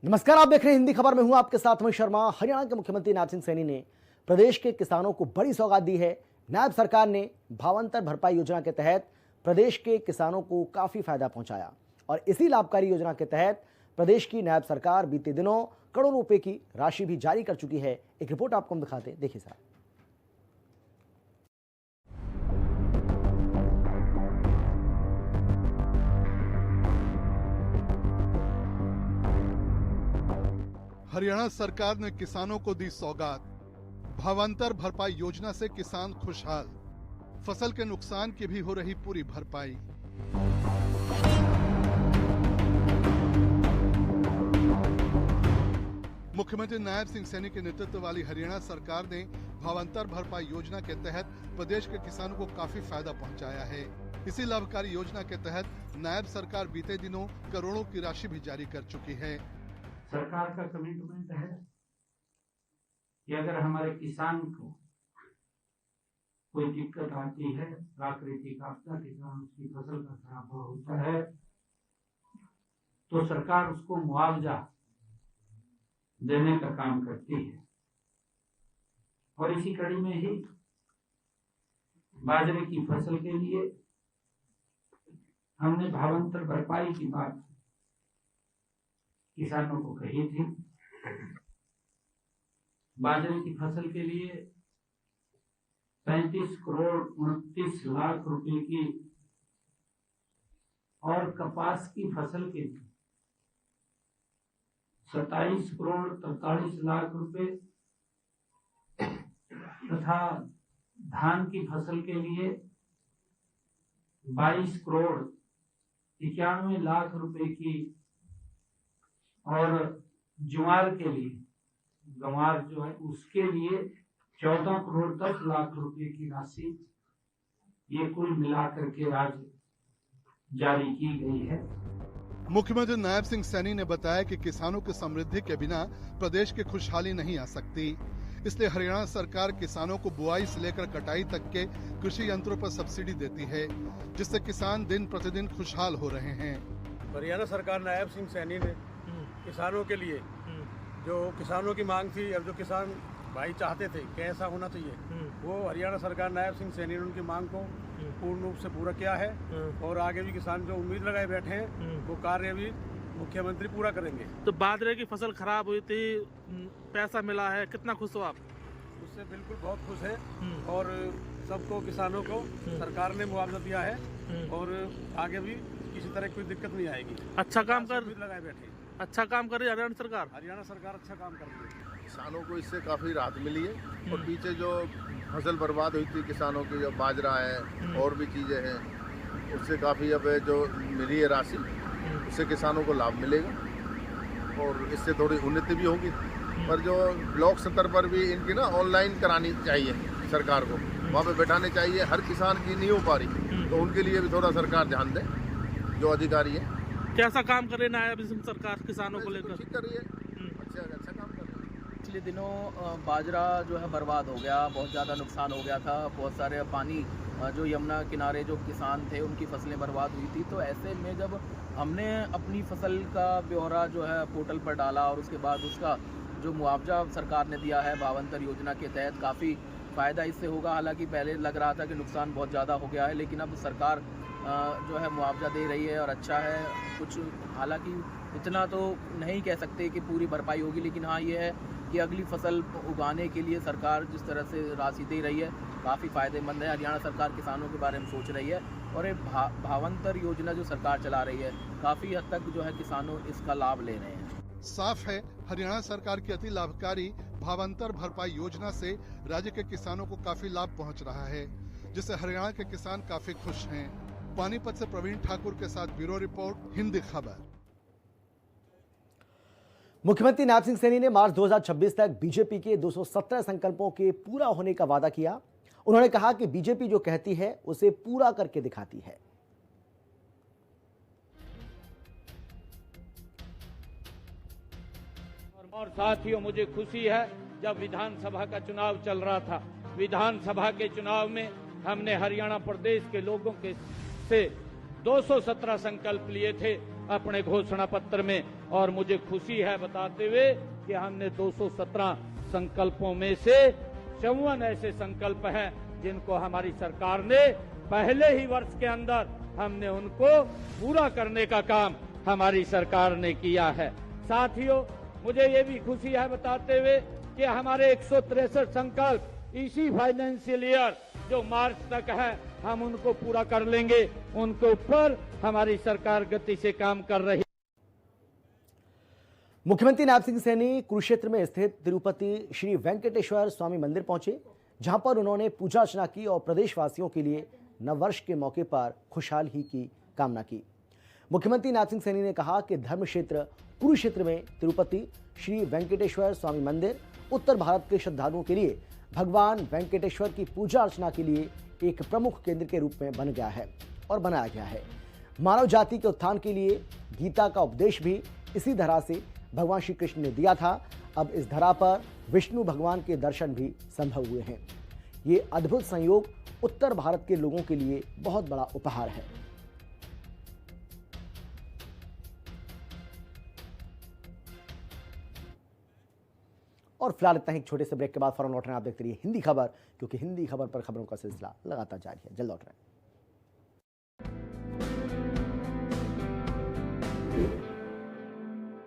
नमस्कार, आप देख रहे हैं हिंदी खबर में हूं आपके साथ मैं शर्मा। हरियाणा के मुख्यमंत्री नायब सिंह सैनी ने प्रदेश के किसानों को बड़ी सौगात दी है। नायब सरकार ने भावांतर भरपाई योजना के तहत प्रदेश के किसानों को काफी फायदा पहुंचाया और इसी लाभकारी योजना के तहत प्रदेश की नायब सरकार बीते दिनों करोड़ों रुपए की राशि भी जारी कर चुकी है। एक रिपोर्ट आपको हम दिखाते हैं, देखिए साहब। हरियाणा सरकार ने किसानों को दी सौगात। भावांतर भरपाई योजना से किसान खुशहाल, फसल के नुकसान की भी हो रही पूरी भरपाई। मुख्यमंत्री नायब सिंह सैनी के नेतृत्व वाली हरियाणा सरकार ने भावांतर भरपाई योजना के तहत प्रदेश के किसानों को काफी फायदा पहुंचाया है। इसी लाभकारी योजना के तहत नायब सरकार बीते दिनों करोड़ों की राशि भी जारी कर चुकी है। सरकार का कमिटमेंट है कि अगर हमारे किसान को कोई दिक्कत आती है, प्राकृतिक आपदा के कारण उसकी फसल का खराब होता है, तो सरकार उसको मुआवजा देने का काम करती है। और इसी कड़ी में ही बाजरे की फसल के लिए हमने भावांतर भरपाई की बात किसानों को कही थी। बाजरे की फसल के लिए 35 करोड़ 29 लाख रुपए की और कपास की फसल के लिए 27 करोड़ 43 लाख रुपए तथा धान की फसल के लिए 22 करोड़ 91 लाख रुपए की और ज्वार के लिए, गंवार जो है उसके लिए 14 करोड़ 10 लाख रुपए की राशि, ये कुल मिलाकर के आज जारी की गई है। मुख्यमंत्री नायब सिंह सैनी ने बताया कि किसानों की समृद्धि के बिना प्रदेश की खुशहाली नहीं आ सकती। इसलिए हरियाणा सरकार किसानों को बुआई से लेकर कटाई तक के कृषि यंत्रों पर सब्सिडी देती है, जिससे किसान दिन प्रतिदिन खुशहाल हो रहे हैं। हरियाणा सरकार नायब सिंह सैनी ने किसानों के लिए जो किसानों की मांग थी और जो किसान भाई चाहते थे कि ऐसा होना चाहिए, वो हरियाणा सरकार नायब सिंह सैनी ने उनकी मांग को पूर्ण रूप से पूरा किया है। और आगे भी किसान जो उम्मीद लगाए बैठे हैं वो कार्य भी मुख्यमंत्री पूरा करेंगे। तो बाजरे की फसल खराब हुई थी, पैसा मिला है, कितना खुश हो आप? उससे बिल्कुल बहुत खुश है और सबको किसानों को सरकार ने मुआवजा दिया है और आगे भी किसी तरह कोई दिक्कत नहीं आएगी। अच्छा काम कर लगाए बैठे, अच्छा काम कर रही है हरियाणा सरकार। हरियाणा सरकार अच्छा काम कर रही है। किसानों को इससे काफ़ी राहत मिली है और पीछे जो फसल बर्बाद हुई थी किसानों की, जो बाजरा है और भी चीज़ें हैं, उससे काफ़ी अब जो मिली है राशि, उससे किसानों को लाभ मिलेगा और इससे थोड़ी उन्नति भी होगी। पर जो ब्लॉक स्तर पर भी इनकी ना ऑनलाइन करानी चाहिए सरकार को, वहाँ पे बैठाने चाहिए। हर किसान की नहीं हो पा रही, तो उनके लिए भी थोड़ा सरकार ध्यान दे। जो अधिकारी है कैसा काम कर रहे हैं नायब सिंह सरकार किसानों को लेकर? ठीक कर रही है, अच्छा काम कर रही है। पिछले दिनों बाजरा जो है बर्बाद हो गया, बहुत ज़्यादा नुकसान हो गया था। बहुत सारे पानी जो यमुना किनारे जो किसान थे उनकी फसलें बर्बाद हुई थी। तो ऐसे में जब हमने अपनी फसल का ब्यौरा जो है पोर्टल पर डाला और उसके बाद उसका जो मुआवजा सरकार ने दिया है भावांतर योजना के तहत, काफ़ी फ़ायदा इससे होगा। हालांकि पहले लग रहा था कि नुकसान बहुत ज़्यादा हो गया है, लेकिन अब सरकार जो है मुआवजा दे रही है और अच्छा है कुछ। हालांकि इतना तो नहीं कह सकते कि पूरी भरपाई होगी, लेकिन हाँ ये है कि अगली फसल उगाने के लिए सरकार जिस तरह से राशि दे रही है काफ़ी फ़ायदेमंद है। हरियाणा सरकार किसानों के बारे में सोच रही है और ये भावांतर योजना जो सरकार चला रही है काफ़ी हद तक जो है किसानों इसका लाभ ले रहे हैं। साफ है हरियाणा सरकार की अति लाभकारी भावांतर भरपाई योजना से राज्य के किसानों को काफी लाभ पहुंच रहा है, जिससे हरियाणा के किसान काफी खुश हैं। पानीपत से प्रवीण ठाकुर के साथ ब्यूरो रिपोर्ट, हिंदी खबर। मुख्यमंत्री नायब सिंह सैनी ने मार्च 2026 तक बीजेपी के 217 संकल्पों के पूरा होने का वादा किया। उन्होंने कहा कि बीजेपी जो कहती है उसे पूरा करके दिखाती है। और साथियों, मुझे खुशी है जब विधानसभा का चुनाव चल रहा था, विधानसभा के चुनाव में हमने हरियाणा प्रदेश के लोगों के से 217 संकल्प लिए थे अपने घोषणा पत्र में, और मुझे खुशी है बताते हुए कि हमने 217 संकल्पों में से 54 ऐसे संकल्प हैं जिनको हमारी सरकार ने पहले ही वर्ष के अंदर हमने उनको पूरा करने का काम हमारी सरकार ने किया है। साथियों, मुझे ये भी खुशी है बताते हुए कि हमारे 163 संकल्प इसी फाइनेंशियल ईयर जो मार्च तक है हम उनको पूरा कर लेंगे। उनके ऊपर हमारी सरकार गति से काम कर रही है। मुख्यमंत्री नायब सिंह सैनी कुरुक्षेत्र में स्थित तिरुपति श्री वेंकटेश्वर स्वामी मंदिर पहुंचे, जहां पर उन्होंने पूजा अर्चना की और प्रदेशवासियों के लिए नववर्ष के मौके पर खुशहाली की कामना की। मुख्यमंत्री नायब सिंह सैनी ने कहा कि धर्म क्षेत्र कुरुक्षेत्र में तिरुपति श्री वेंकटेश्वर स्वामी मंदिर उत्तर भारत के श्रद्धालुओं के लिए भगवान वेंकटेश्वर की पूजा अर्चना के लिए एक प्रमुख केंद्र के रूप में बन गया है और बनाया गया है। मानव जाति के उत्थान के लिए गीता का उपदेश भी इसी धरा से भगवान श्री कृष्ण ने दिया था। अब इस धरा पर विष्णु भगवान के दर्शन भी संभव हुए हैं। ये अद्भुत संयोग उत्तर भारत के लोगों के लिए बहुत बड़ा उपहार है। और फिलहाल इतना ही, छोटे से ब्रेक के बाद फौरन लौट रहे हैं। आप देखते रहिए हिंदी खबर, क्योंकि हिंदी खबर पर खबरों का सिलसिला लगातार जारी है। जल्द लौट रहे हैं।